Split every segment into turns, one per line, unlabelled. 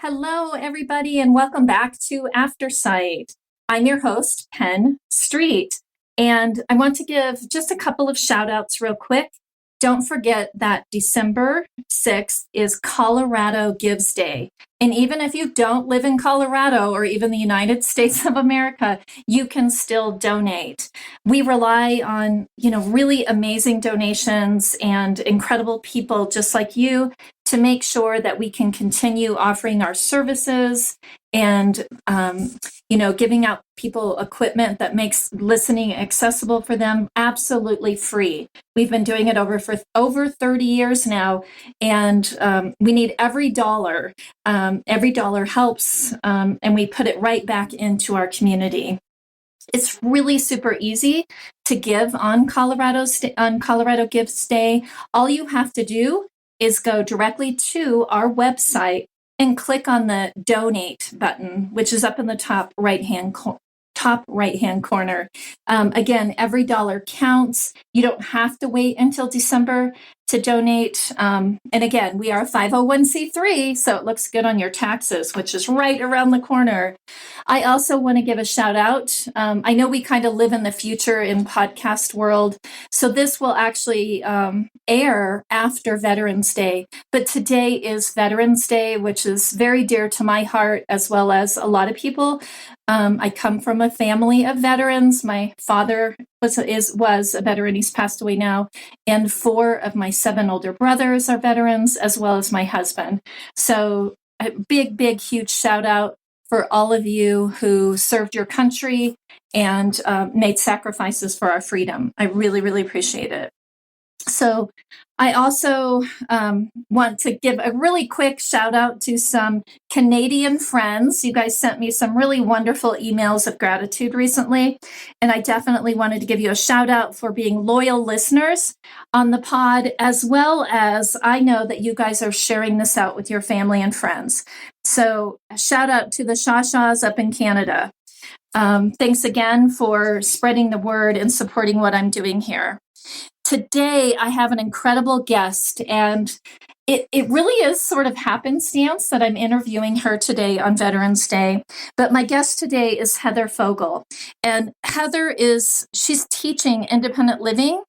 Hello, everybody, and welcome back to Aftersight. I'm your host, Penn Street, and I want to give just a couple of shout outs real quick. Don't forget that December 6th is Colorado Gives Day. And even if you don't live in Colorado or even the United States of America, you can still donate. We rely on, really amazing donations and incredible people just like you to make sure that we can continue offering our services and, giving out people equipment that makes listening accessible for them absolutely free. We've been doing it for over 30 years now, and we need every dollar. Every dollar helps, and we put it right back into our community. It's really super easy to give on Colorado Gives Day. All you have to do is go directly to our website and click on the donate button, which is up in the top right-hand corner. Again, every dollar counts. You don't have to wait until December to donate. And again, we are a 501c3, so it looks good on your taxes, which is right around the corner. I also want to give a shout out. I know we kind of live in the future in podcast world, so this will actually air after Veterans Day. But today is Veterans Day, which is very dear to my heart, as well as a lot of people. I come from a family of veterans. My father was a veteran. He's passed away now. And 4 of my 7 older brothers are veterans, as well as my husband. So a big, huge shout out for all of you who served your country and made sacrifices for our freedom. I really, really appreciate it. So I also want to give a really quick shout out to some Canadian friends. You guys sent me some really wonderful emails of gratitude recently, and I definitely wanted to give you a shout out for being loyal listeners on the pod, as well as I know that you guys are sharing this out with your family and friends. So a shout out to the Shawshaws up in Canada. Thanks again for spreading the word and supporting what I'm doing here. Today, I have an incredible guest, and it really is sort of happenstance that I'm interviewing her today on Veterans Day. But my guest today is Heather Fogle. And Heather she's teaching independent living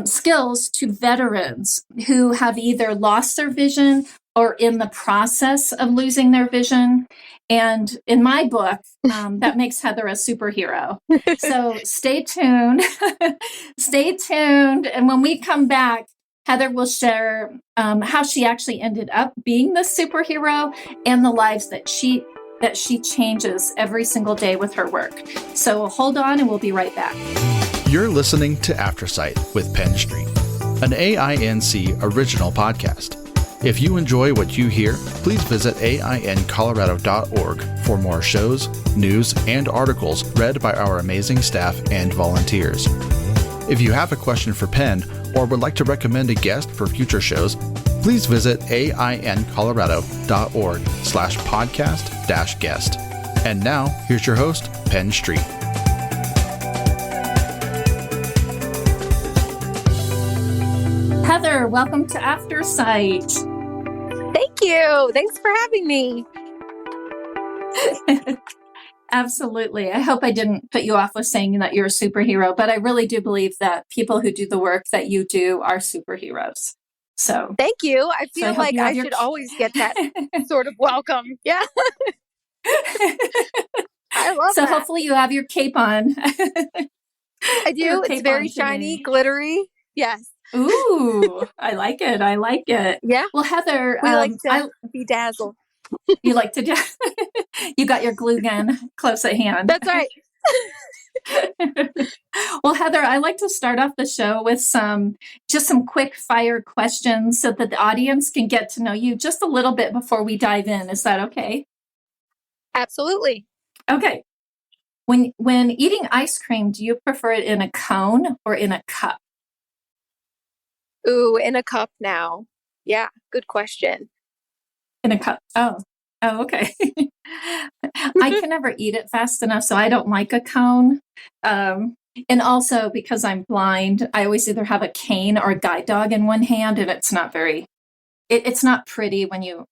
skills to veterans who have either lost their vision or in the process of losing their vision. And in my book, that makes Heather a superhero. So stay tuned. Stay tuned. And when we come back, Heather will share how she actually ended up being the superhero and the lives that she changes every single day with her work. So hold on and we'll be right back.
You're listening to Aftersight with Penn Street, an AINC original podcast. If you enjoy what you hear, please visit aincolorado.org for more shows, news, and articles read by our amazing staff and volunteers. If you have a question for Penn or would like to recommend a guest for future shows, please visit aincolorado.org/podcast-guest. And now, here's your host, Penn Street.
Heather, welcome to Aftersight.
Thank you. Thanks for having me.
Absolutely. I hope I didn't put you off with saying that you're a superhero, but I really do believe that people who do the work that you do are superheroes. So
thank you. I feel like I should always get that sort of welcome. Yeah. I love
so
that.
Hopefully you have your cape on.
I do. It's very shiny, glittery. Yes.
Ooh, I like it. I like it.
Yeah.
Well, Heather,
we like to be dazzled.
You like to you got your glue gun close at hand.
That's right.
Well, Heather, I like to start off the show with some quick fire questions so that the audience can get to know you just a little bit before we dive in. Is that okay?
Absolutely.
Okay. When eating ice cream, do you prefer it in a cone or in a cup?
Ooh, in a cup now. Yeah, good question.
In a cup. Oh, okay. I can never eat it fast enough, so I don't like a cone. And also because I'm blind, I always either have a cane or a guide dog in one hand, and it's not very it's not pretty when you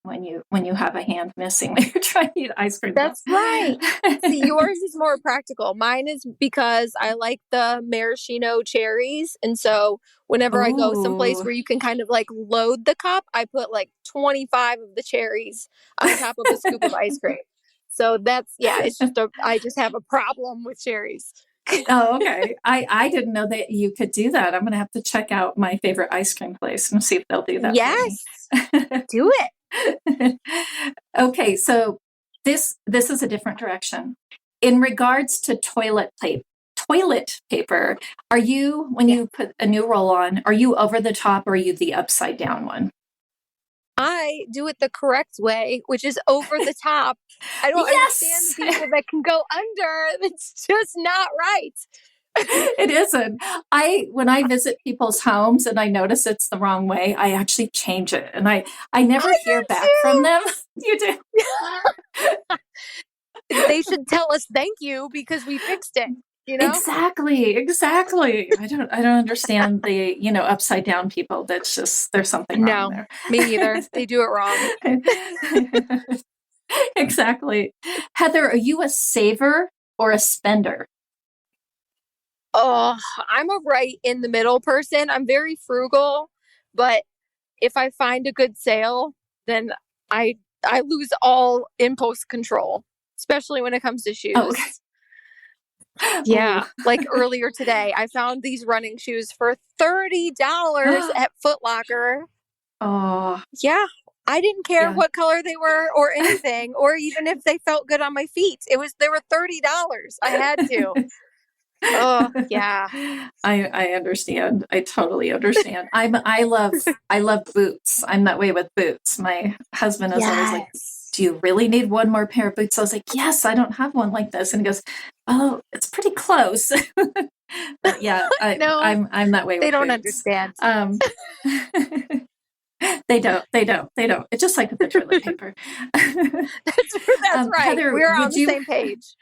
have a hand missing when you're trying to eat ice cream.
That's right. See, yours is more practical. Mine is because I like the maraschino cherries. And so whenever I go someplace where you can kind of like load the cup, I put like 25 of the cherries on top of a scoop of ice cream. So that's, it's just I just have a problem with cherries.
Oh, okay. I didn't know that you could do that. I'm going to have to check out my favorite ice cream place and see if they'll do that.
Yes, do it.
Okay, so this is a different direction. In regards to toilet paper, are you, when you put a new roll on, are you over the top or are you the upside down one?
I do it the correct way, which is over the top. I don't understand the people that can go under. It's just not right.
It isn't. When I visit people's homes and I notice it's the wrong way, I actually change it. And I never hear back from them. You do.
They should tell us thank you because we fixed it. You know?
Exactly. I don't understand the, upside down people. That's just, there's something wrong there.
Me neither. They do it wrong.
Exactly. Heather, are you a saver or a spender?
Oh, I'm a right in the middle person. I'm very frugal, but if I find a good sale, then I lose all impulse control, especially when it comes to shoes.
Oh, okay.
Yeah. Like earlier today, I found these running shoes for $30 at Foot Locker.
Oh.
Yeah. I didn't care what color they were or anything, or even if they felt good on my feet. They were $30. I had to. Oh, yeah.
I understand. I totally understand. I love boots. I'm that way with boots. My husband is always like, do you really need one more pair of boots? I was like, yes, I don't have one like this. And he goes, oh, it's pretty close. But yeah, I'm that way with
They don't
boots.
understand.
They don't. It's just like with the toilet paper.
That's right.
Heather,
we're on the same page.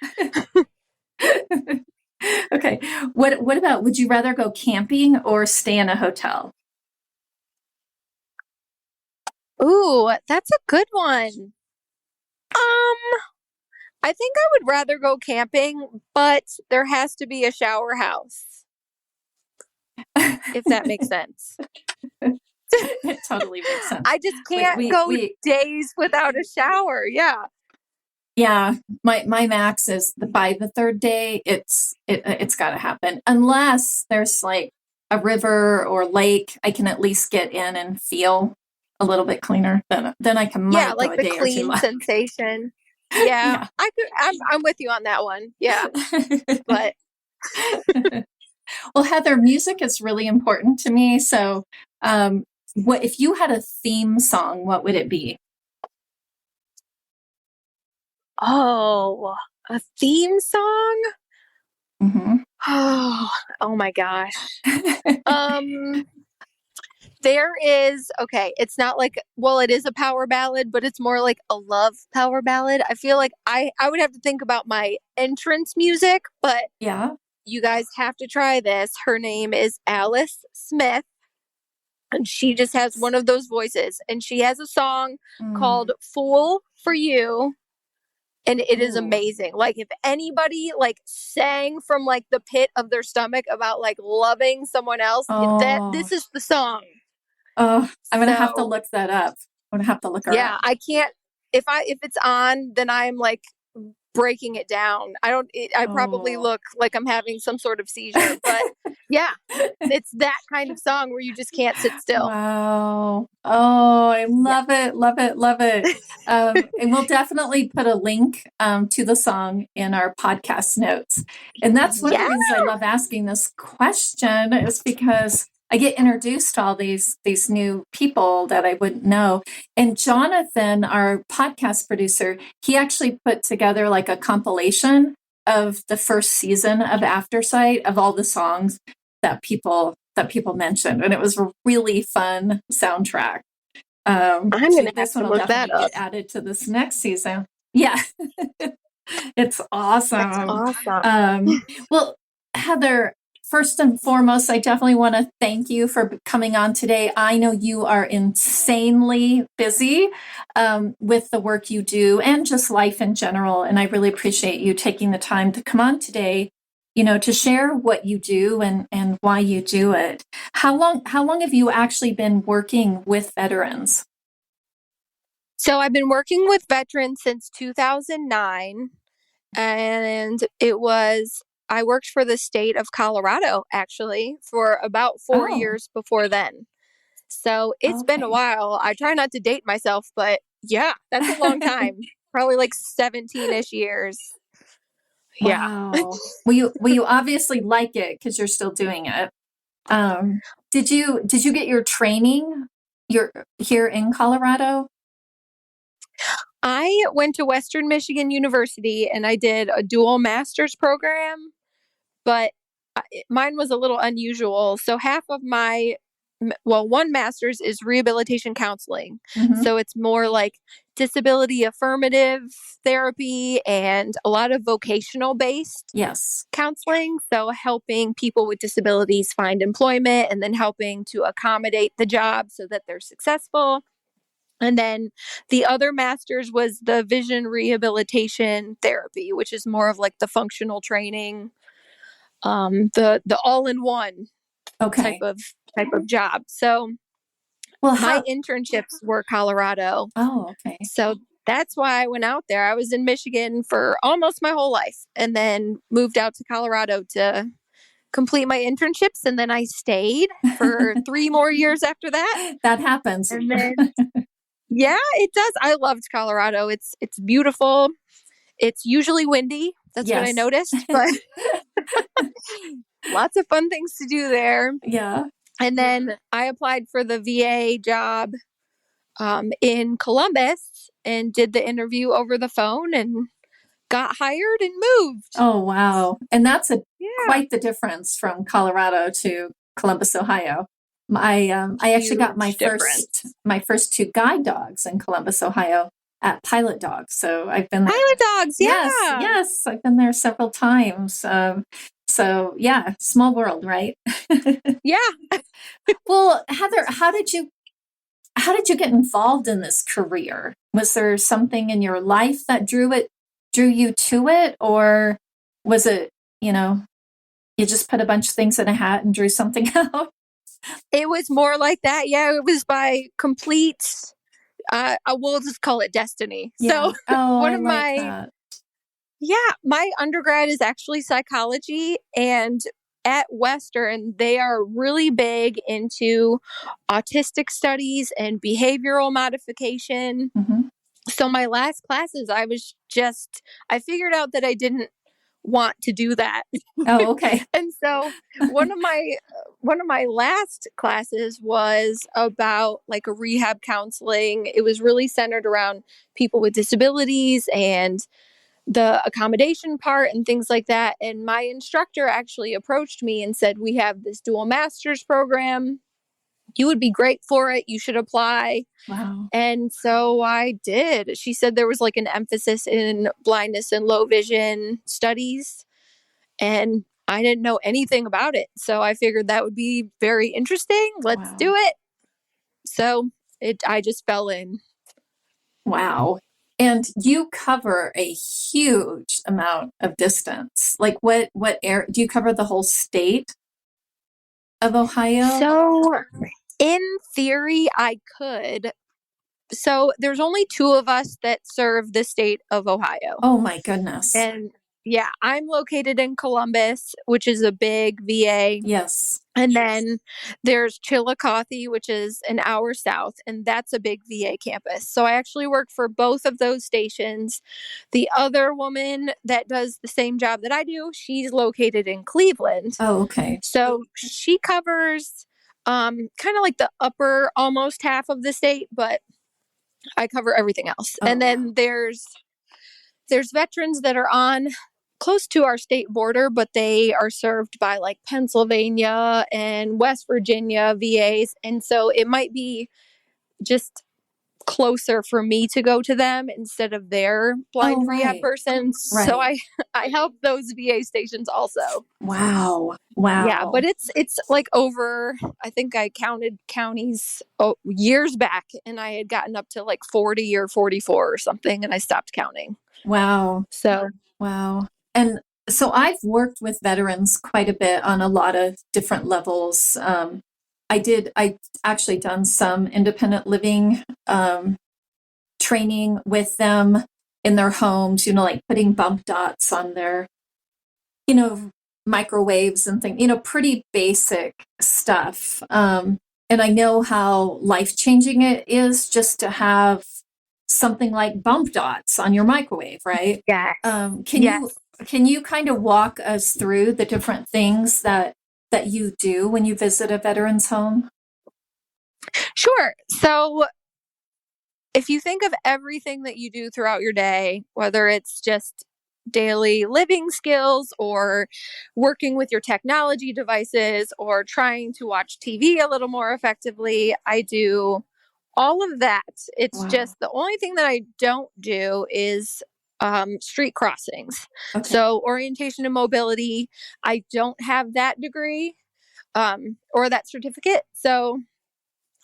Okay. What about, would you rather go camping or stay in a hotel?
Ooh, that's a good one. I think I would rather go camping, but there has to be a shower house. If that makes sense.
It totally makes sense.
I just can't go days without a shower. Yeah.
Yeah. My max is by the third day, it's got to happen. Unless there's like a river or lake, I can at least get in and feel a little bit cleaner. Then I can
like go a the day clean or two sensation. Yeah. I'm with you on that one. Yeah. But
well, Heather, music is really important to me. So, what if you had a theme song? What would it be?
Oh, a theme song?
Mm-hmm.
Oh my gosh. There is, it's not like, well, it is a power ballad, but it's more like a love power ballad. I feel like I would have to think about my entrance music, but
yeah,
you guys have to try this. Her name is Alice Smith, and she just has one of those voices, and she has a song called Fool for You. And it is amazing. Like if anybody like sang from like the pit of their stomach about like loving someone else, this is the song.
Oh, I'm going to have to look that up. I'm going to have to look her up.
Yeah, I can't, if it's on, then I'm like breaking it down. I probably look like I'm having some sort of seizure, but yeah, it's that kind of song where you just can't sit still.
Wow. Oh, I love it. Love it. Love it. And we'll definitely put a link to the song in our podcast notes. And that's one of the reasons I love asking this question is because I get introduced to all these new people that I wouldn't know. And Jonathan, our podcast producer, he actually put together like a compilation of the first season of After Sight of all the songs that people mentioned. And it was a really fun soundtrack.
I'm going to have to look that up.
Get added to this next season. Yeah. It's awesome.
That's awesome.
Well, Heather, first and foremost, I definitely want to thank you for coming on today. I know you are insanely busy with the work you do and just life in general. And I really appreciate you taking the time to come on today, to share what you do and why you do it. How long have you actually been working with veterans?
So I've been working with veterans since 2009, and I worked for the state of Colorado actually for about 4 years before then. So it's been a while. I try not to date myself, but yeah, that's a long time. Probably like 17-ish years.
Wow.
Yeah.
Well, you obviously like it because you're still doing it. Did you get your training here in Colorado?
I went to Western Michigan University and I did a dual master's program, but mine was a little unusual. So half of one master's is rehabilitation counseling.
Mm-hmm.
So it's more like disability affirmative therapy and a lot of vocational based counseling. So helping people with disabilities find employment and then helping to accommodate the job so that they're successful. And then the other master's was the vision rehabilitation therapy, which is more of like the functional training, the all-in-one type of job. So my internships were Colorado.
Oh, okay.
So that's why I went out there. I was in Michigan for almost my whole life and then moved out to Colorado to complete my internships. And then I stayed for 3 more years after that.
That happens.
And then, yeah, it does. I loved Colorado. It's beautiful. It's usually windy. That's what I noticed, but lots of fun things to do there.
Yeah.
And then I applied for the VA job in Columbus and did the interview over the phone and got hired and moved.
Oh, wow. And that's quite the difference from Colorado to Columbus, Ohio. I actually got my first 2 guide dogs in Columbus, Ohio at Pilot Dogs. So I've been there.
Pilot Dogs, yeah.
Yes. I've been there several times. So yeah, small world, right?
Yeah.
Well, Heather, how did you get involved in this career? Was there something in your life that drew you to it, or was it, you just put a bunch of things in a hat and drew something out?
It was more like that. Yeah, it was by complete we'll just call it destiny.
Yeah.
So
one of that.
Yeah, my undergrad is actually psychology, and at Western, they are really big into autistic studies and behavioral modification.
Mm-hmm.
So my last classes, I figured out that I didn't want to do that.
Oh, okay.
And so one of my last classes was about like a rehab counseling. It was really centered around people with disabilities and the accommodation part and things like that. And my instructor actually approached me and said, "We have this dual master's program. You would be great for it. You should apply."
Wow.
And so I did. She said there was like an emphasis in blindness and low vision studies. And I didn't know anything about it. So I figured that would be very interesting. Let's do it. So I just fell in.
Wow. And you cover a huge amount of distance. Like what area? Do you cover the whole state of Ohio?
So in theory, I could. So there's only 2 of us that serve the state of Ohio.
Oh my goodness.
And yeah, I'm located in Columbus, which is a big VA.
Yes.
And then there's Chillicothe, which is an hour south, and that's a big VA campus. So I actually work for both of those stations. The other woman that does the same job that I do, she's located in Cleveland.
Oh, okay.
So she covers kind of like the upper almost half of the state, but I cover everything else.
Oh,
and then there's veterans that are on close to our state border, but they are served by like Pennsylvania and West Virginia VAs. And so it might be just closer for me to go to them instead of their blind rehab person. So I help those VA stations also.
Wow.
Yeah, but it's like over, I think I counted counties years back, and I had gotten up to like 40 or 44 or something, and I stopped counting.
Wow.
So
wow. And so I've worked with veterans quite a bit on a lot of different levels. I actually done some independent living training with them in their homes, like putting bump dots on their, microwaves and things, pretty basic stuff. And I know how life-changing it is just to have something like bump dots on your microwave, right?
yeah.
Can you kind of walk us through the different things that you do when you visit a veteran's home?
Sure. So if you think of everything that you do throughout your day, whether it's just daily living skills or working with your technology devices or trying to watch TV a little more effectively, I do all of that. It's just the only thing that I don't do is street crossings.
Okay.
So orientation and mobility, I don't have that degree or that certificate. So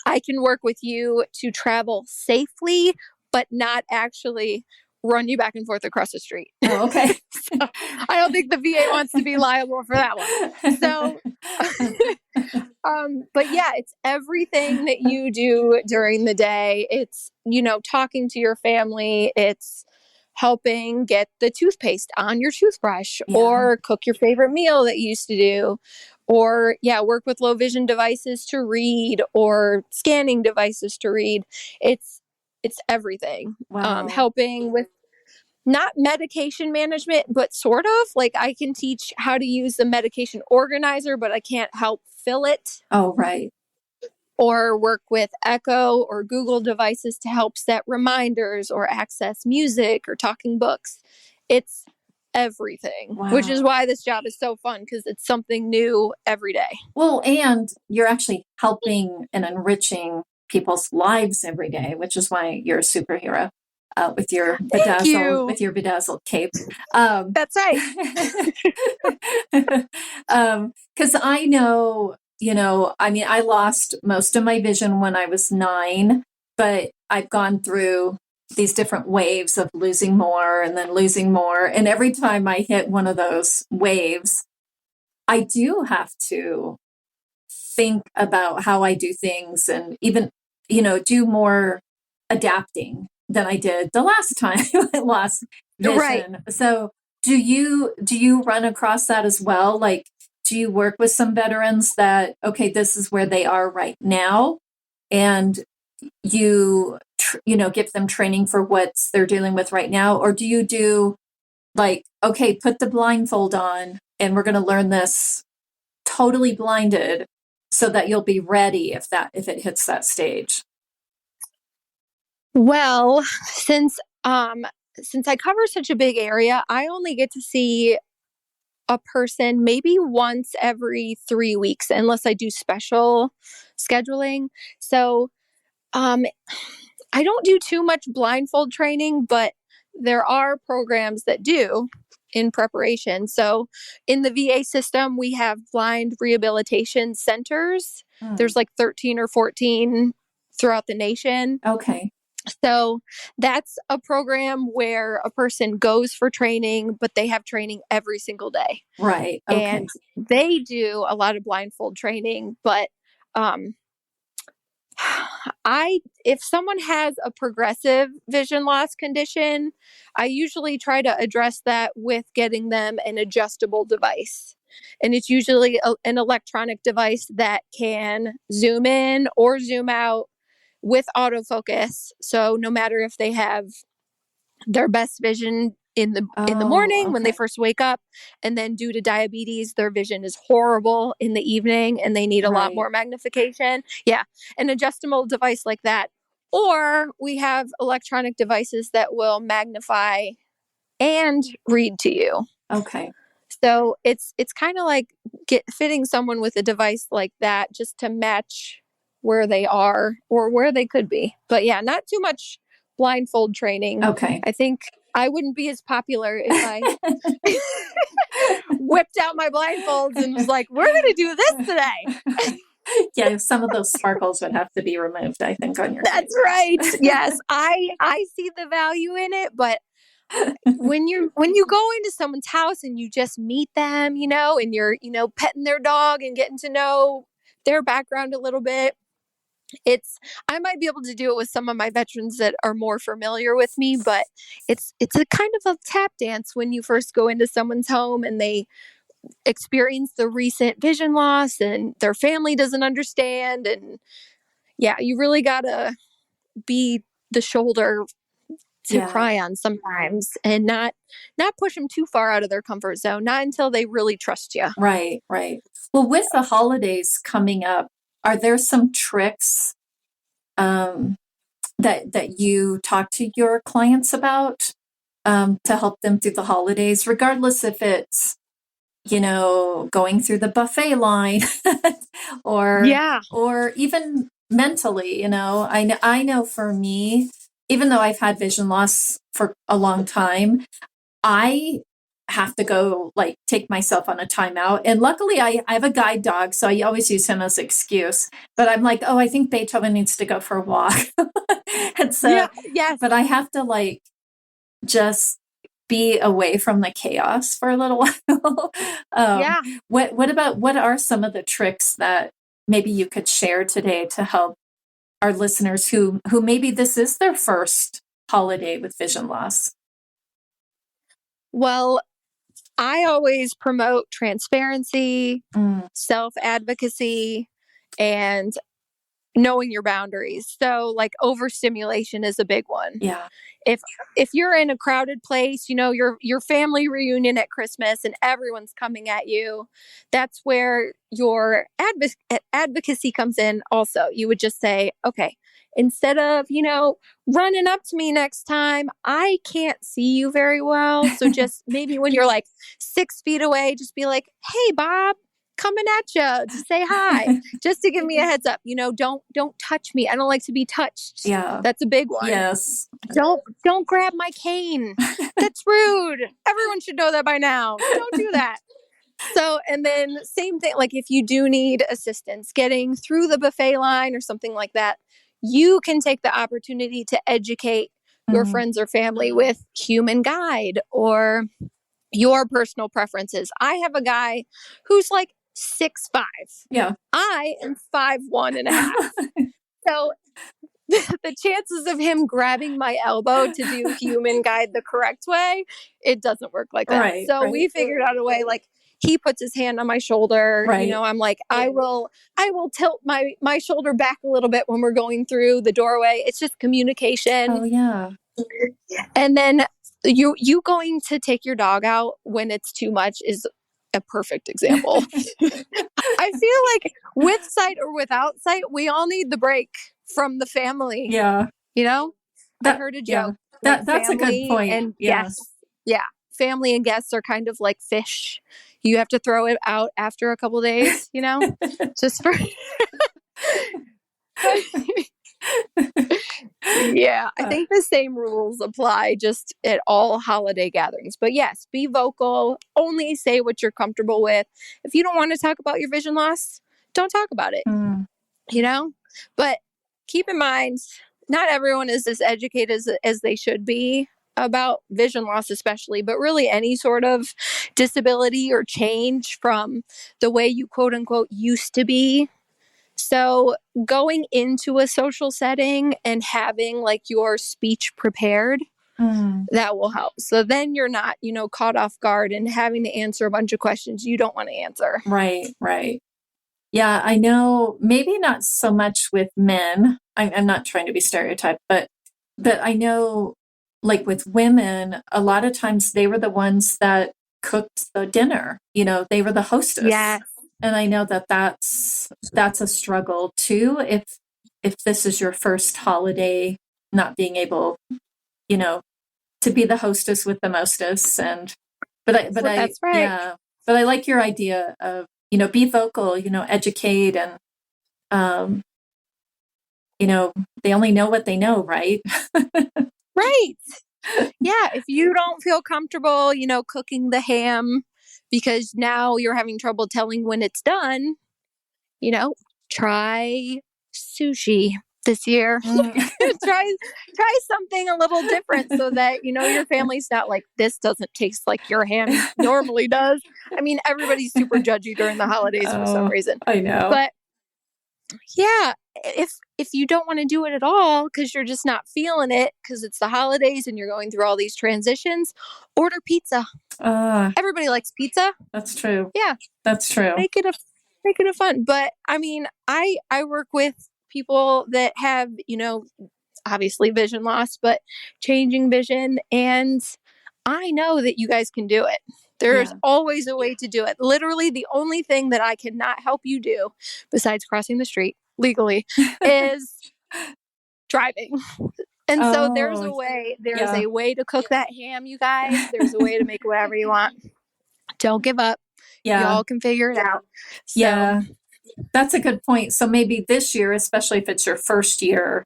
I can work with you to travel safely, but not actually run you back and forth across the street.
Oh, okay.
So I don't think the VA wants to be liable for that one. So, but yeah, it's everything that you do during the day. It's, talking to your family. It's helping get the toothpaste on your toothbrush or cook your favorite meal that you used to do. Or work with low vision devices to read or scanning devices to read. It's everything. Helping with not medication management, but sort of like I can teach how to use the medication organizer, but I can't help fill it.
Oh, right.
Or work with Echo or Google devices to help set reminders or access music or talking books. It's everything, which is why this job is so fun because it's something new every day.
Well, and you're actually helping and enriching people's lives every day, which is why you're a superhero with your bedazzled cape.
That's right.
Because I know, I lost most of my vision when I was 9, but I've gone through these different waves of losing more and then losing more. And every time I hit one of those waves, I do have to think about how I do things and even, do more adapting than I did the last time I lost vision. Right. So do you run across that as well? Like, do you work with some veterans that, okay, this is where they are right now, and you give them training for what they're dealing with right now? Or do you do like, okay, put the blindfold on and we're going to learn this totally blinded so that you'll be ready if it hits that stage?
Well, since I cover such a big area, I only get to see a person maybe once every 3 weeks, unless I do special scheduling. So, I don't do too much blindfold training, but there are programs that do in preparation. So in the VA system, we have blind rehabilitation centers. There's like 13 or 14 throughout the nation.
Okay.
So that's a program where a person goes for training, but they have training every single day.
Right. Okay.
And they do a lot of blindfold training, but if someone has a progressive vision loss condition, I usually try to address that with getting them an adjustable device. And it's usually an electronic device that can zoom in or zoom out with autofocus. So no matter if they have their best vision in the morning when they first wake up, and then due to diabetes, their vision is horrible in the evening and they need a lot more magnification. Yeah, an adjustable device like that. Or we have electronic devices that will magnify and read to you.
Okay.
So it's kind of like fitting someone with a device like that just to match where they are or where they could be. But yeah, not too much blindfold training.
Okay.
I think I wouldn't be as popular if I whipped out my blindfolds and was like, we're going to do this today.
Yeah, some of those sparkles would have to be removed, I think, on your
That's
face.
right. Yes, I see the value in it, but when you go into someone's house and you just meet them, and you're, petting their dog and getting to know their background a little bit, I might be able to do it with some of my veterans that are more familiar with me, but it's a kind of a tap dance when you first go into someone's home and they experience the recent vision loss and their family doesn't understand. And yeah, you really gotta be the shoulder to cry on sometimes and not push them too far out of their comfort zone, not until they really trust you.
Right. Well, with the holidays coming up, are there some tricks that you talk to your clients about to help them through the holidays, regardless if it's going through the buffet line or even mentally, I know for me, even though I've had vision loss for a long time, I have to go take myself on a timeout. And luckily I have a guide dog, so I always use him as excuse. But I'm like, oh, I think Beethoven needs to go for a walk. And so,
yes.
But I have to just be away from the chaos for a little while. What are some of the tricks that maybe you could share today to help our listeners who maybe this is their first holiday with vision loss?
Well, I always promote transparency, self-advocacy, and knowing your boundaries. So overstimulation is a big one.
Yeah.
If you're in a crowded place, your family reunion at Christmas and everyone's coming at you, that's where your advocacy comes in also. You would just say, okay, instead of, running up to me next time, I can't see you very well. So just maybe when you're 6 feet away, just be like, hey, Bob, coming at you to say hi, just to give me a heads up. Don't touch me. I don't like to be touched.
Yeah.
That's a big one.
Yes.
Don't grab my cane. That's rude. Everyone should know that by now. Don't do that. So, and then same thing, if you do need assistance getting through the buffet line or something like that, you can take the opportunity to educate your friends or family with Human Guide or your personal preferences. I have a guy who's 6'5".
Yeah.
I am 5'1.5". So the chances of him grabbing my elbow to do Human Guide the correct way, it doesn't work like that.
Right,
so we figured out a way, he puts his hand on my shoulder.
Right.
I'm like, I will tilt my shoulder back a little bit when we're going through the doorway. It's just communication.
Oh yeah.
And then you going to take your dog out when it's too much is a perfect example. I feel like with sight or without sight, we all need the break from the family.
Yeah.
I heard a joke.
Yeah. That's a good point.
And guests. Yeah. Family and guests are kind of like fish. You have to throw it out after a couple days, just for. Yeah, I think the same rules apply just at all holiday gatherings. But yes, be vocal. Only say what you're comfortable with. If you don't want to talk about your vision loss, don't talk about it. But keep in mind, not everyone is as educated as they should be about vision loss, especially, but really any sort of disability or change from the way you quote unquote used to be. So going into a social setting and having your speech prepared, that will help. So then you're not, caught off guard and having to answer a bunch of questions you don't want to answer.
Right. Yeah, I know maybe not so much with men. I'm not trying to be stereotyped, but I know with women, a lot of times they were the ones that cooked the dinner. They were the hostess.
Yes.
And I know that's a struggle too. If this is your first holiday, not being able, to be the hostess with the mostess, but
that's right.
Yeah, but I like your idea of be vocal, educate, and they only know what they know, right?
Right. Yeah. If you don't feel comfortable, cooking the ham because now you're having trouble telling when it's done, try sushi this year. try something a little different so that your family's not like, this doesn't taste like your ham normally does. I mean, everybody's super judgy during the holidays for some reason.
I know.
But yeah, if you don't want to do it at all because you're just not feeling it because it's the holidays and you're going through all these transitions, order pizza. Everybody likes pizza.
That's true.
Yeah,
that's true.
Make it a fun. But I mean, I work with people that have, obviously vision loss, but changing vision. And I know that you guys can do it. There's always a way to do it. Literally, the only thing that I cannot help you do besides crossing the street legally is driving. And so there's a way. There's a way to cook that ham, you guys. There's a way to make whatever you want. Don't give up. Y'all can figure it out. So,
yeah, that's a good point. So maybe this year, especially if it's your first year,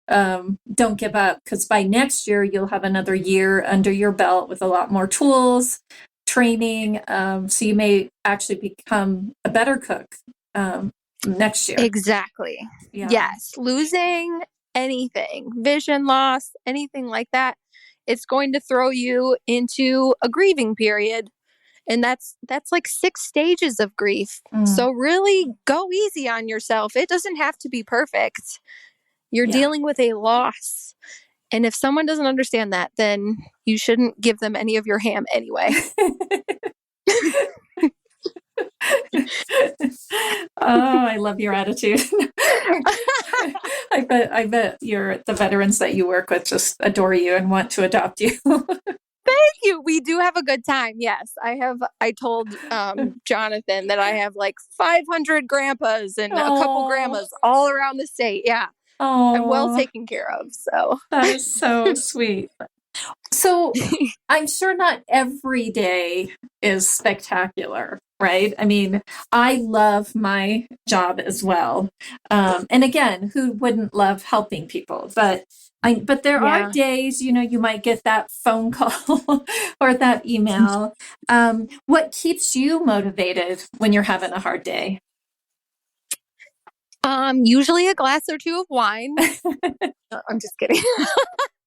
don't give up, because by next year, you'll have another year under your belt with a lot more tools, training. So you may actually become a better cook next year.
Exactly. Yeah. Yes. Losing anything, vision loss, anything like that, it's going to throw you into a grieving period. And that's like 6 stages of grief. So really go easy on yourself. It doesn't have to be perfect. You're dealing with a loss. And if someone doesn't understand that, then you shouldn't give them any of your ham anyway.
I love your attitude. I bet the veterans that you work with just adore you and want to adopt you.
Thank you. We do have a good time. Yes. I told Jonathan that I have like 500 grandpas and a couple grandmas all around the state. Yeah. I'm well taken care of. So
that is so sweet. So I'm sure not every day is spectacular, right? I mean, I love my job as well. And again, who wouldn't love helping people? But there are days, you might get that phone call or that email. What keeps you motivated when you're having a hard day?
Usually a glass or 2 of wine. No, I'm just kidding.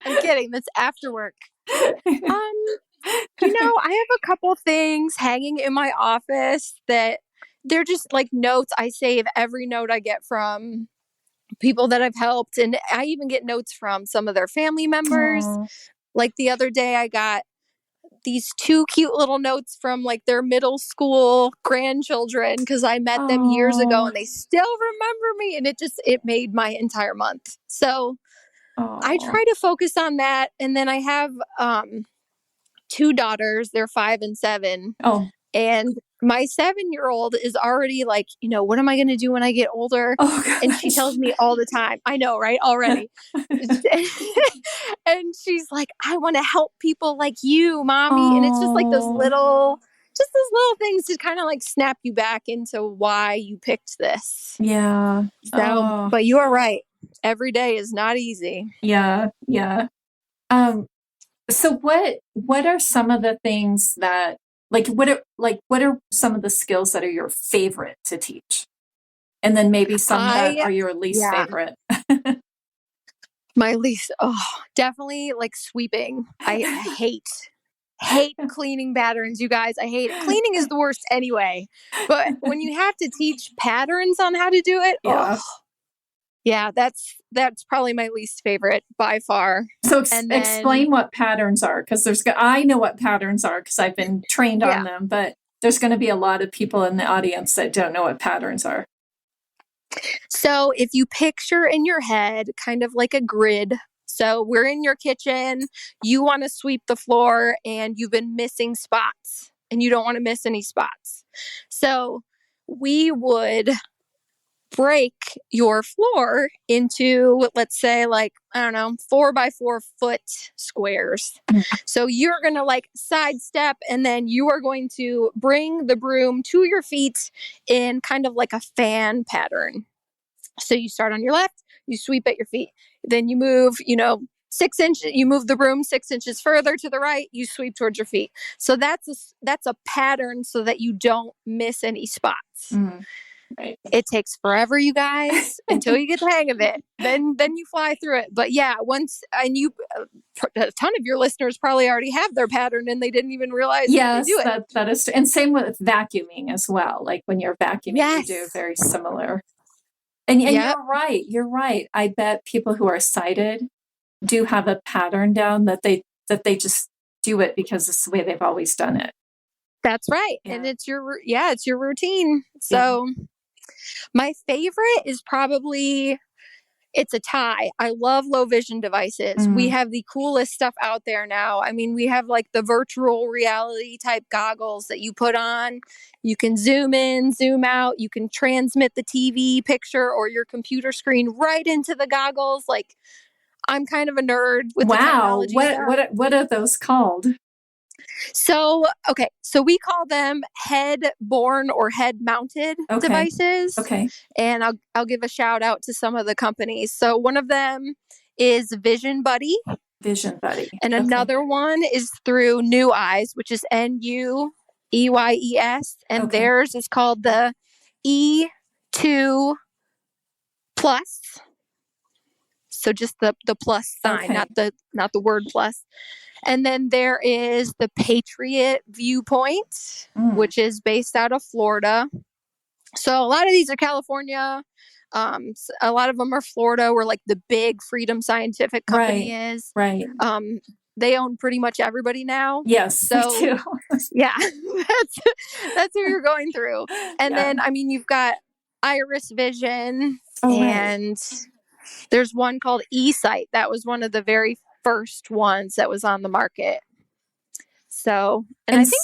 I'm kidding. That's after work. I have a couple things hanging in my office that they're just like notes. I save every note I get from people that I've helped. And I even get notes from some of their family members. Like the other day, I got these 2 cute little notes from like their middle school grandchildren because I met them years ago and they still remember me. And it made my entire month. So I try to focus on that. And then I have 2 daughters. They're 5 and 7. And my 7-year-old is already like, what am I going to do when I get older? And she tells me all the time. I know, right? Already. And she's like, I want to help people like you, Mommy. And it's just like those little things to kind of like snap you back into why you picked this.
Yeah.
So, but you are right. Every day is not easy.
Yeah. Yeah. So what are some of the things that what are some of the skills that are your favorite to teach? And then maybe some that are your least favorite.
My least, definitely like sweeping. I hate cleaning patterns, you guys. I hate it. Cleaning is the worst anyway. But when you have to teach patterns on how to do it, that's probably my least favorite by far.
So explain what patterns are, because I know what patterns are because I've been trained on them, but there's going to be a lot of people in the audience that don't know what patterns are.
So if you picture in your head kind of like a grid, so we're in your kitchen, you want to sweep the floor and you've been missing spots and you don't want to miss any spots. So we would break your floor into, let's say, like, 4 by 4 foot squares. So you're going to like sidestep and then you are going to bring the broom to your feet in kind of like a fan pattern. So you start on your left, you sweep at your feet. Then you move, 6 inches, you move the broom 6 inches further to the right, you sweep towards your feet. So that's a pattern so that you don't miss any spots.
Right.
It takes forever, you guys, until you get the hang of it. Then you fly through it. But yeah, a ton of your listeners probably already have their pattern and they didn't even realize
yes,
they do it.
That is true. And same with vacuuming as well. Like when you're vacuuming,
yes.
you do very similar. And yep. You're right. I bet people who are sighted do have a pattern down that they just do it because it's the way they've always done it.
That's right. Yeah. And it's your routine. So my favorite is probably, it's a tie. I love low vision devices. We have the coolest stuff out there now. I mean, we have like the virtual reality type goggles that you put on. You can zoom in, zoom out. You can transmit the TV picture or your computer screen right into the goggles. Like, I'm kind of a nerd with the technology stuff.
What are those called?
So we call them head-borne or head-mounted devices.
Okay.
And I'll give a shout out to some of the companies. So one of them is Vision Buddy. And another one is through New Eyes, which is NUEYES. And theirs is called the E2 Plus. So just the plus sign, not the word plus. And then there is the Patriot Viewpoint, which is based out of Florida. So a lot of these are California. A lot of them are Florida, where like the big Freedom Scientific company is.
Right.
They own pretty much everybody now.
Yes,
so
they do.
Yeah, that's who you're going through. And then, I mean, you've got Iris Vision, and there's one called eSight. That was one of the very first ones that was on the market. So, and I think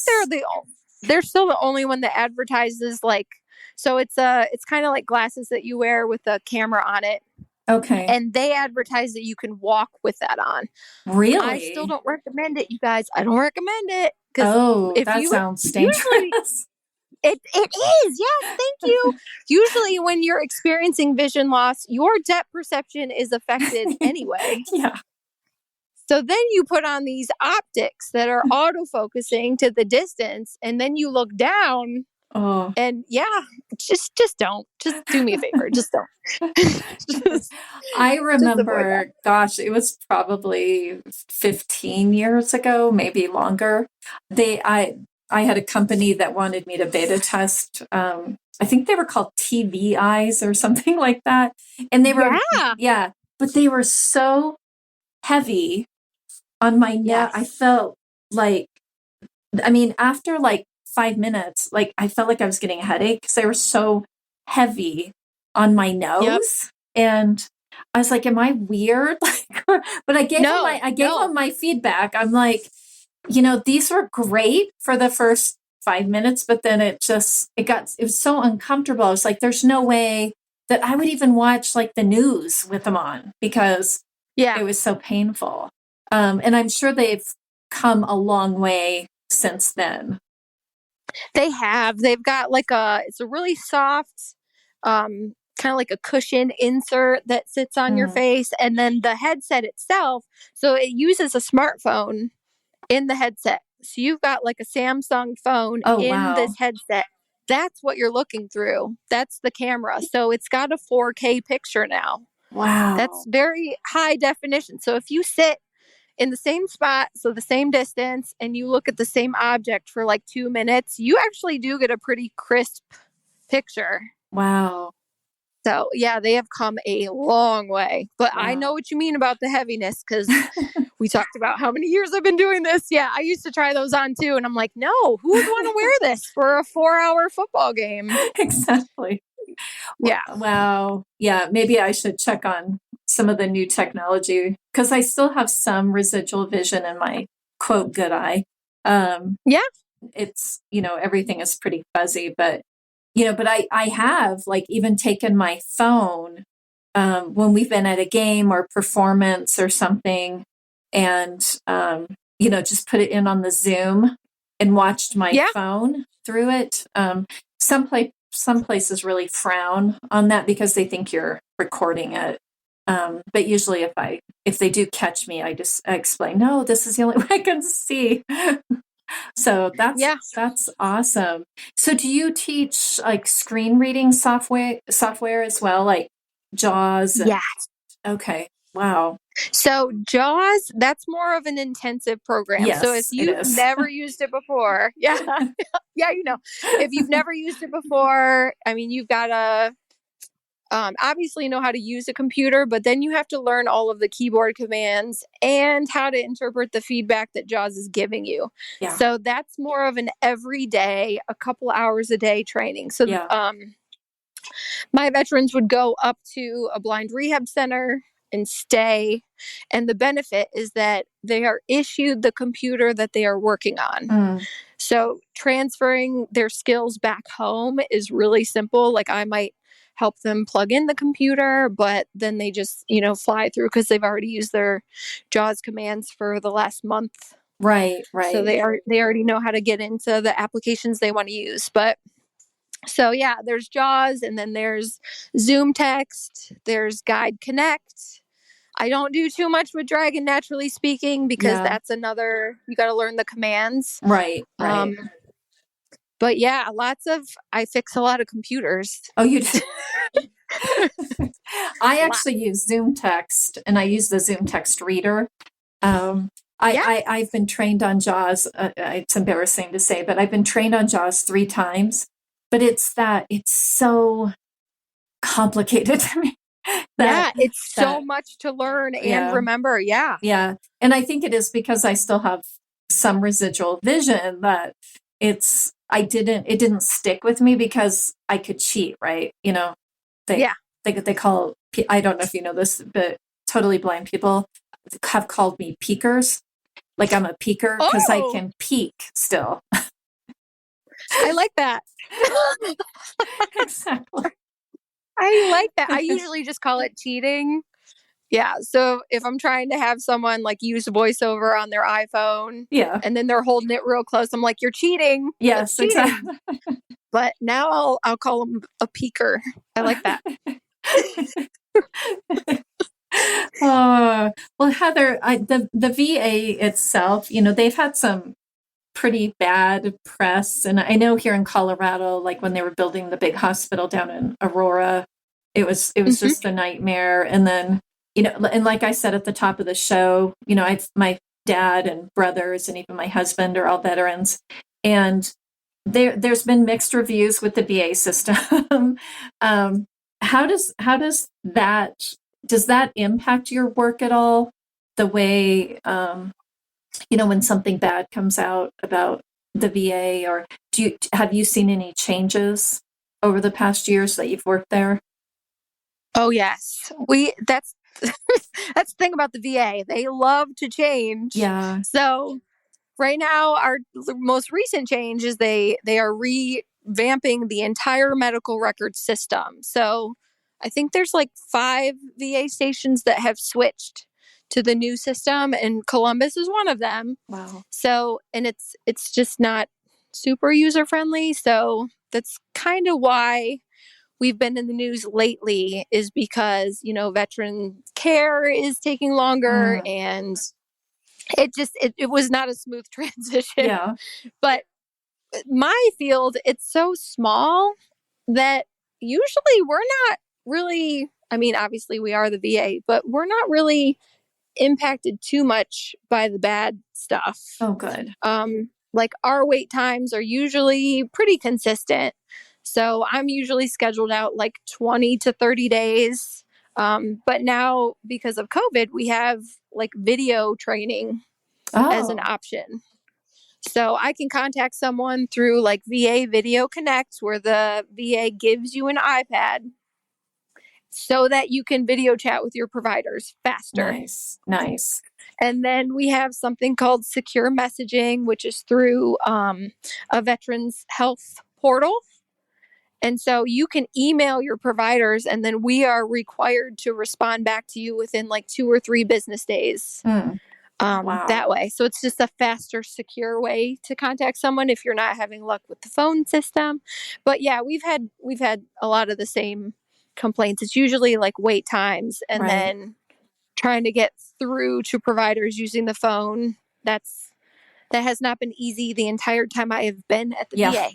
they're still the only one that advertises like, so it's kind of like glasses that you wear with a camera on it.
Okay.
And they advertise that you can walk with that on.
Really?
I still don't recommend it, you guys. I don't recommend it.
That sounds dangerous.
It is. Yes, thank you. Usually when you're experiencing vision loss, your depth perception is affected anyway.
Yeah.
So then you put on these optics that are autofocusing to the distance, and then you look down.
Oh.
And just don't. Just do me a favor. Just don't.
I remember, gosh, it was probably 15 years ago, maybe longer. I had a company that wanted me to beta test. I think they were called TV eyes or something like that. And they were, but they were so heavy on my neck. I felt like, after like 5 minutes, like I felt like I was getting a headache because they were so heavy on my nose. And I was like, am I weird? But I gave them my feedback. I'm like, these were great for the first 5 minutes, but then it was so uncomfortable. I was like, there's no way that I would even watch like the news with them on because it was so painful. And I'm sure they've come a long way since then.
They have. They've got like it's a really soft, kind of like a cushion insert that sits on your face. And then the headset itself, so it uses a smartphone in the headset. So you've got like a Samsung phone this headset. That's what you're looking through. That's the camera. So it's got a 4K picture now.
Wow.
That's very high definition. So if you sit in the same spot, so the same distance, and you look at the same object for like 2 minutes, you actually do get a pretty crisp picture.
Wow.
So yeah, they have come a long way. But I know what you mean about the heaviness because we talked about how many years I've been doing this. Yeah, I used to try those on too. And I'm like, no, who would want to wear this for a 4-hour football game?
Exactly.
Yeah.
Wow. Yeah, maybe I should check on some of the new technology because I still have some residual vision in my quote good eye. It's, everything is pretty fuzzy, but I have like even taken my phone when we've been at a game or performance or something and, just put it in on the Zoom and watched my phone through it. Some some places really frown on that because they think you're recording it. But usually if they do catch me, I explain, no, this is the only way I can see. So that's awesome. So do you teach like screen reading software as well, like JAWS?
Yeah.
Okay. Wow.
So JAWS, that's more of an intensive program.
Yes,
so if you've never used it before, yeah, if you've never used it before, I mean, you've got to obviously know how to use a computer, but then you have to learn all of the keyboard commands and how to interpret the feedback that JAWS is giving you.
Yeah.
So that's more of an everyday, a couple hours a day training. So my veterans would go up to a blind rehab center and stay. And the benefit is that they are issued the computer that they are working on. So transferring their skills back home is really simple. Like I might help them plug in the computer, but then they just, fly through because they've already used their JAWS commands for the last month.
Right.
So they already know how to get into the applications they want to use. But so yeah, there's JAWS, and then there's Zoom Text, there's Guide Connect. I don't do too much with Dragon Naturally Speaking because that's another, you got to learn the commands.
Right.
But yeah, I fix a lot of computers.
Oh, you do? I actually use Zoom Text, and I use the Zoom Text reader. I've been trained on JAWS. It's embarrassing to say, but I've been trained on JAWS 3 times. But it's so complicated to me.
It's so much to learn and remember. Yeah.
Yeah. And I think it is because I still have some residual vision that it didn't stick with me because I could cheat, right? They call, I don't know if you know this, but totally blind people have called me peekers. Like I'm a peeker because I can peek still.
I like that.
Exactly.
I like that. I usually just call it cheating. Yeah. So if I'm trying to have someone like use voiceover on their iPhone, and then they're holding it real close, I'm like, you're cheating.
Yes,
cheating.
Exactly.
But now I'll call them a peeker. I like that.
Well, Heather, the VA itself, they've had some pretty bad press. And I know here in Colorado, like when they were building the big hospital down in Aurora, it was just a nightmare. And then, and like I said at the top of the show, my dad and brothers and even my husband are all veterans. And there's been mixed reviews with the VA system. How does that impact your work at all? The way, when something bad comes out about the VA, or have you seen any changes over the past years that you've worked there?
Oh yes, that's that's the thing about the VA. They love to change.
Yeah.
So right now, our most recent change is they are revamping the entire medical record system. So I think there's like 5 VA stations that have switched to the new system, and Columbus is one of them.
Wow. So,
and it's just not super user friendly. So that's kind of why we've been in the news lately, is because, veteran care is taking longer, and it was not a smooth transition.
Yeah.
But my field, it's so small that usually we're not really, I mean, obviously we are the VA, but we're not really impacted too much by the bad stuff.
Oh, good.
Like our wait times are usually pretty consistent. So I'm usually scheduled out like 20 to 30 days. But now because of COVID, we have like video training as an option. So I can contact someone through like VA Video Connect, where the VA gives you an iPad so that you can video chat with your providers faster.
Nice.
And then we have something called secure messaging, which is through a veterans health portal. And so you can email your providers, and then we are required to respond back to you within like 2 or 3 business days. that way. So it's just a faster, secure way to contact someone if you're not having luck with the phone system. But yeah, we've had a lot of the same complaints. It's usually like wait times and then trying to get through to providers using the phone. That has not been easy the entire time I have been at the VA.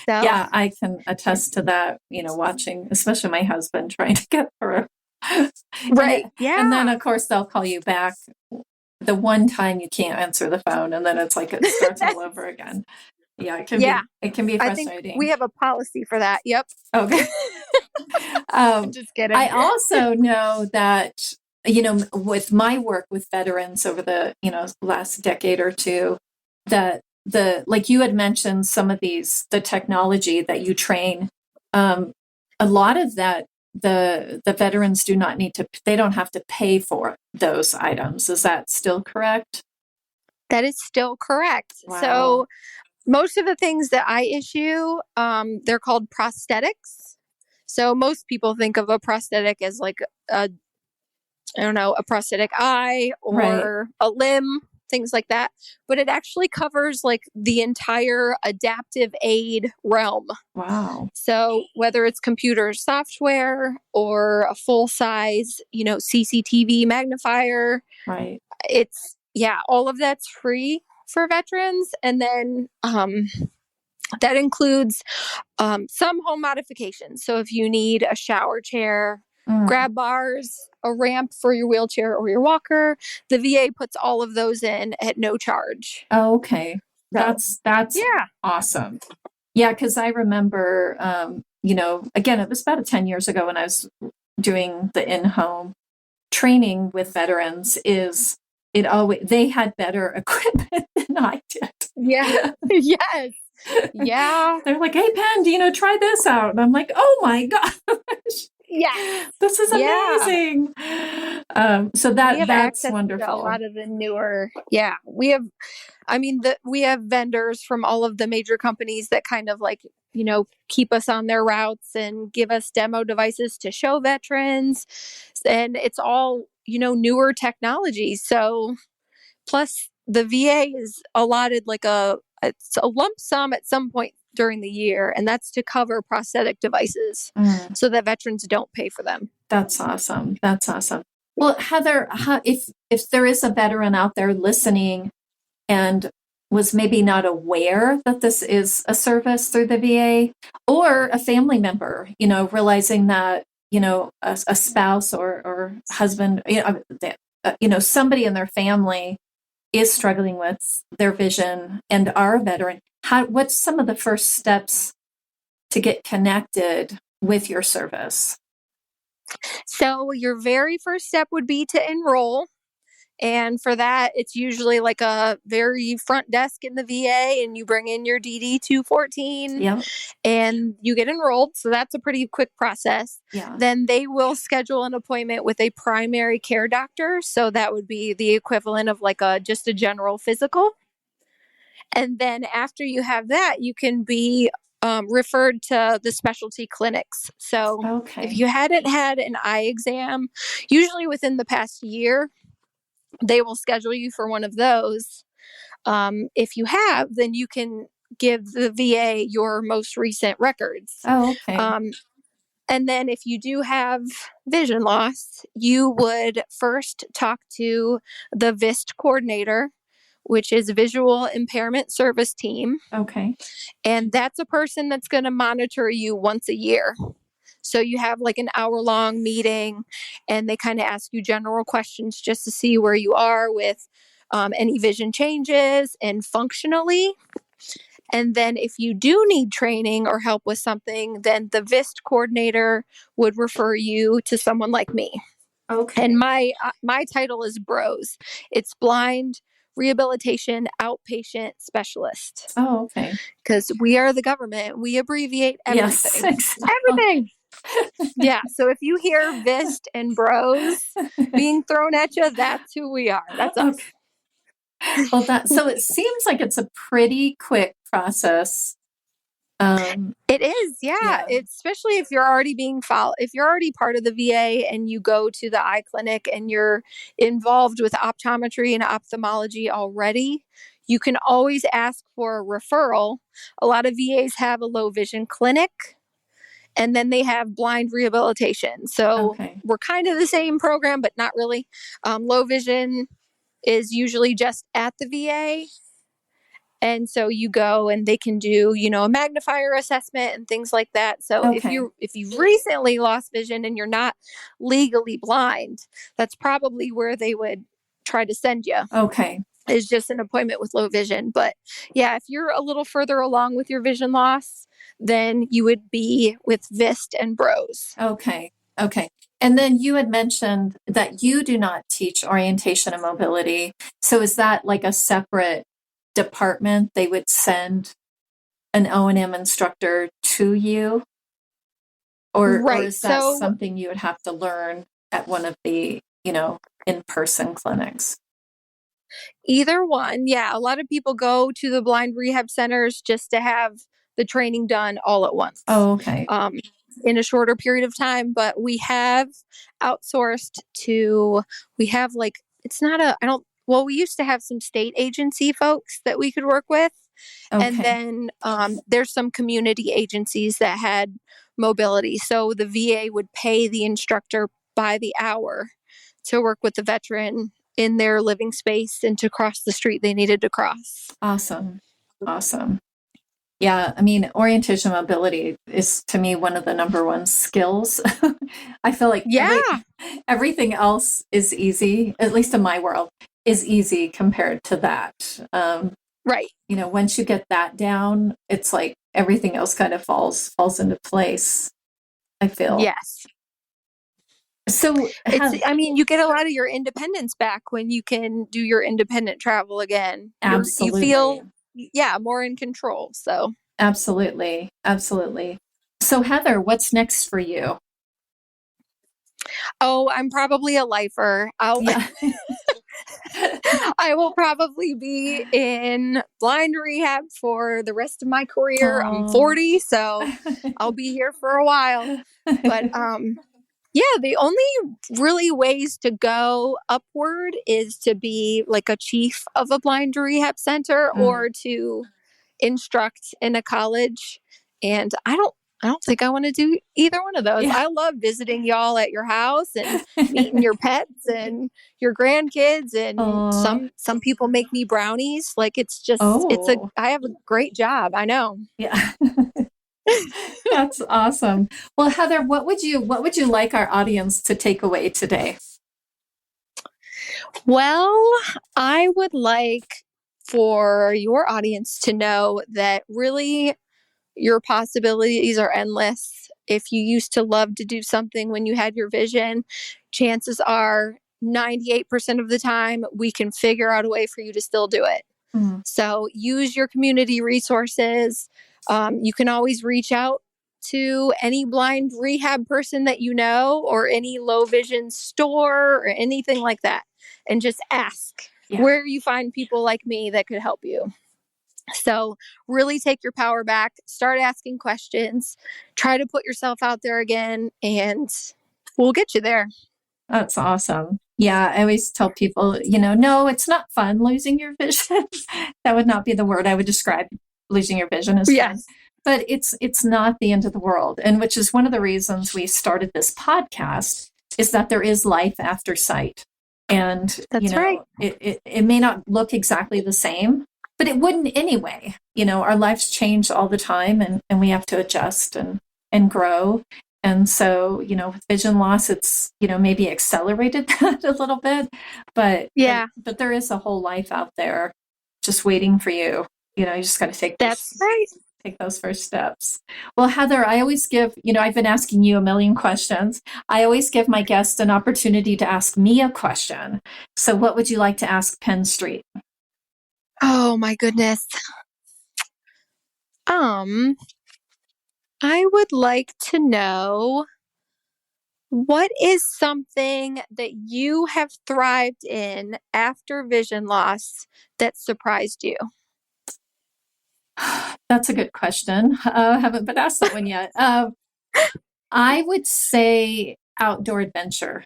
Yeah, I can attest to that, watching, especially my husband trying to get through.
Right.
And then, of course, they'll call you back the one time you can't answer the phone. And then it's like it starts all over again. Yeah, it can be frustrating.
I think we have a policy for that. Yep.
Okay.
Just kidding.
I also know that, with my work with veterans over the, last decade or two, that like you had mentioned, some of the technology that you train, a lot of that, the veterans they don't have to pay for those items. Is that still correct?
That is still correct.
Wow.
So most of the things that I issue, they're called prosthetics. So most people think of a prosthetic as like a prosthetic eye or a limb, things like that. But it actually covers like the entire adaptive aid realm. Wow. So whether it's computer software or a full size, CCTV magnifier, it's, all of that's free for veterans. And then that includes some home modifications. So if you need a shower chair, grab bars, a ramp for your wheelchair or your walker, the VA puts all of those in at no charge.
Oh, okay. That's awesome. Yeah, because I remember, again, it was about 10 years ago when I was doing the in-home training with veterans. They had better equipment than I did.
Yeah. Yes. Yeah.
They're like, hey, Penn, try this out. And I'm like, oh my gosh.
Yeah.
This is amazing. So that's wonderful.
A lot of the newer, we have vendors from all of the major companies that kind of like, keep us on their routes and give us demo devices to show veterans. And it's all, newer technology. So plus the VA is allotted like it's a lump sum at some point during the year, and that's to cover prosthetic devices so that veterans don't pay for them.
That's awesome. Well, Heather, if there is a veteran out there listening and was maybe not aware that this is a service through the VA, or a family member, realizing that, a spouse or husband, somebody in their family is struggling with their vision and are a veteran, what's some of the first steps to get connected with your service?
So your very first step would be to enroll. And for that, it's usually like a very front desk in the VA, and you bring in your DD 214 and you get enrolled. So that's a pretty quick process. Yeah. Then they will schedule an appointment with a primary care doctor. So that would be the equivalent of like just a general physical. And then after you have that, you can be referred to the specialty clinics. So if you hadn't had an eye exam, usually within the past year, they will schedule you for one of those. If you have, then you can give the VA your most recent records. Oh, okay. And then if you do have vision loss, you would first talk to the VIST coordinator, which is Visual Impairment Service Team. Okay. And that's a person that's going to monitor you once a year. So you have like an hour-long meeting, and they kind of ask you general questions just to see where you are with any vision changes and functionally. And then if you do need training or help with something, then the VIST coordinator would refer you to someone like me. Okay. And my title is BROS. It's Blind Rehabilitation Outpatient Specialist. Oh, okay. Because we are the government. We abbreviate everything. Yes, exactly. Everything. Yeah. So if you hear VIST and BROS being thrown at you, that's who we are. That's us.
Well, so it seems like it's a pretty quick process
It is, yeah. It's especially if you're already being followed, if you're already part of the VA and you go to the eye clinic and you're involved with optometry and ophthalmology already, you can always ask for a referral. A lot of VAs have a low vision clinic, and then they have blind rehabilitation. So we're kind of the same program, but not really. Low vision is usually just at the VA. And so you go and they can do, a magnifier assessment and things like that. So if you've recently lost vision and you're not legally blind, that's probably where they would try to send you. Is just an appointment with low vision. But yeah, if you're a little further along with your vision loss, then you would be with VIST and BROS.
Okay. And then you had mentioned that you do not teach orientation and mobility. So is that like a separate department? They would send an O&M instructor to you? Or is that something you would have to learn at one of the, in-person clinics?
Either one. Yeah. A lot of people go to the blind rehab centers just to have the training done all at once. In a shorter period of time, but we have outsourced we used to have some state agency folks that we could work with. And then there's some community agencies that had mobility. So the VA would pay the instructor by the hour to work with the veteran in their living space and to cross the street they needed to cross.
Awesome. Yeah, I mean, orientation mobility is, to me, one of the number one skills. I feel like everything else is easy, at least in my world, is easy compared to that.
Right.
Once you get that down, it's like everything else kind of falls into place, I feel.
Yes.
So,
you get a lot of your independence back when you can do your independent travel again.
Absolutely.
You feel, more in control. So
absolutely. So Heather, what's next for you?
Oh, I'm probably a lifer. I will probably be in blind rehab for the rest of my career. I'm 40, so I'll be here for a while. But the only really ways to go upward is to be like a chief of a blind rehab center or to instruct in a college. And I don't think I want to do either one of those. I love visiting y'all at your house and meeting your pets and your grandkids. And some people make me brownies. Like I have a great job. I know.
Yeah. That's awesome. Well, Heather, what would you like our audience to take away today?
Well, I would like for your audience to know that really your possibilities are endless. If you used to love to do something when you had your vision, chances are 98% of the time we can figure out a way for you to still do it. So use your community resources. You can always reach out to any blind rehab person that you know or any low vision store or anything like that. And just ask where you find people like me that could help you. So really take your power back, start asking questions, try to put yourself out there again, and we'll get you there.
That's awesome. Yeah, I always tell people, no, it's not fun losing your vision. That would not be the word I would describe losing your vision as fun. But it's not the end of the world. And which is one of the reasons we started this podcast, is that there is life after sight. And
that's right.
It may not look exactly the same, but it wouldn't anyway. Our lives change all the time and we have to adjust and grow. And so, with vision loss, it's, maybe accelerated that a little bit, but there is a whole life out there just waiting for you. You just got to take those first steps. Well, Heather, I always give, I've been asking you a million questions. I always give my guests an opportunity to ask me a question. So what would you like to ask Penn Street?
Oh my goodness. I would like to know, what is something that you have thrived in after vision loss that surprised you?
That's a good question. Haven't been asked that one yet. I would say outdoor adventure.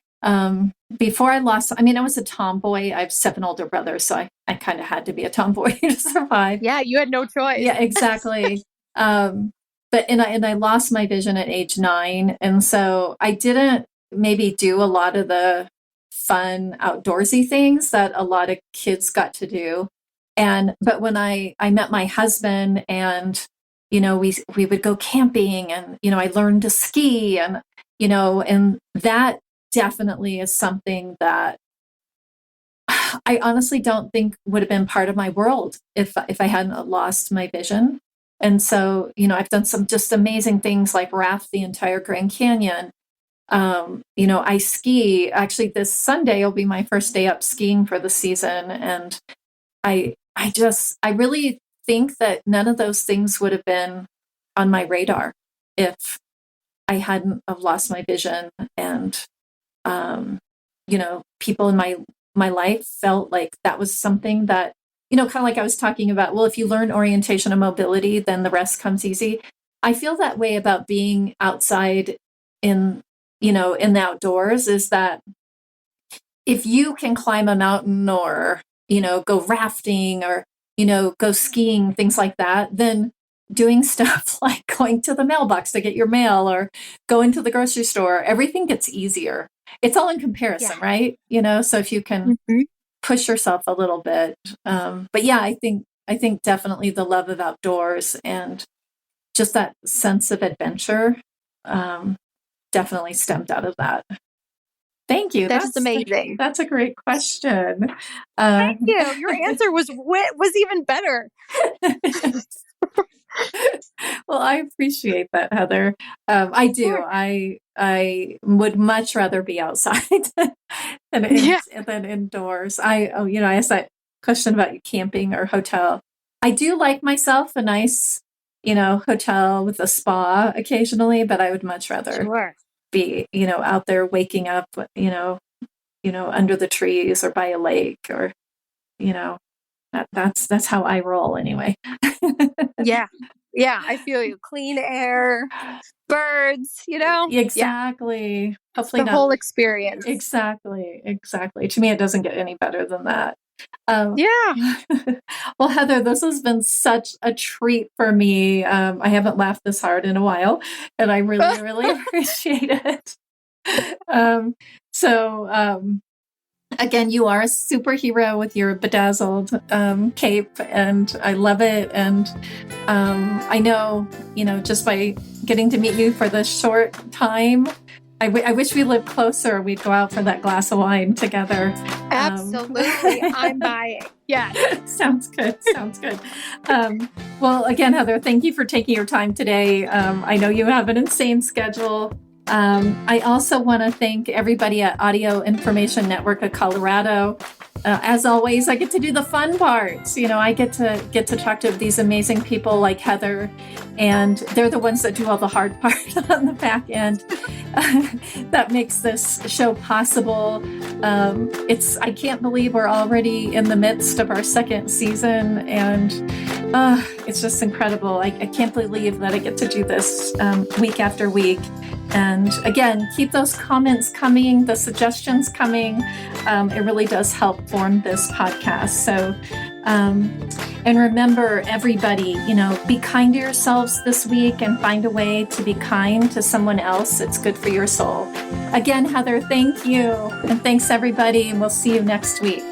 Before I lost, I mean, I was a tomboy. I have 7 older brothers, so I kind of had to be a tomboy to survive.
Yeah, you had no choice.
Yeah, exactly. But I lost my vision at age 9, and so I didn't maybe do a lot of the fun outdoorsy things that a lot of kids got to do. But when I met my husband, and we would go camping, and I learned to ski, and and that definitely is something that I honestly don't think would have been part of my world if I hadn't lost my vision. And so, I've done some just amazing things like raft the entire Grand Canyon. I ski. Actually, this Sunday will be my first day up skiing for the season. And I really think that none of those things would have been on my radar if I hadn't have lost my vision. And, people in my life felt like that was something that, kind of like I was talking about, well, if you learn orientation and mobility, then the rest comes easy. I feel that way about being outside in the outdoors, is that if you can climb a mountain, or, go rafting, or, go skiing, things like that, then doing stuff like going to the mailbox to get your mail, or going to the grocery store, everything gets easier. It's all in comparison, right? So if you can push yourself a little bit. But yeah, I think definitely the love of outdoors and just that sense of adventure definitely stemmed out of that. Thank you.
That's amazing.
That's a great question.
Thank you. Your answer was even better.
Well, I appreciate that, Heather. I do. Sure. I would much rather be outside than indoors. I asked that question about camping or hotel. I do like myself a nice, hotel with a spa occasionally, but I would much rather be, out there waking up, under the trees or by a lake, or, that's how I roll anyway.
Yeah, I feel you. Clean air, birds,
Exactly.
Yeah.
Hopefully
the whole experience.
Exactly. To me, it doesn't get any better than that.
Yeah.
Well, Heather, this has been such a treat for me. I haven't laughed this hard in a while, and I really, really appreciate it. Again, you are a superhero with your bedazzled cape, and I love it. And I know, just by getting to meet you for this short time, I wish we lived closer. We'd go out for that glass of wine together.
Absolutely. I'm buying. Yeah.
Sounds good. Well, again, Heather, thank you for taking your time today. I know you have an insane schedule. I also want to thank everybody at Audio Information Network of Colorado. As always, I get to do the fun parts. I get to talk to these amazing people like Heather, and they're the ones that do all the hard part on the back end. That makes this show possible. I can't believe we're already in the midst of our 2nd season, and it's just incredible. I can't believe that I get to do this week after week. And again, keep those comments coming, the suggestions coming. It really does help form this podcast. So, and remember, everybody, be kind to yourselves this week, and find a way to be kind to someone else. It's good for your soul. Again, Heather, thank you. And thanks, everybody. And we'll see you next week.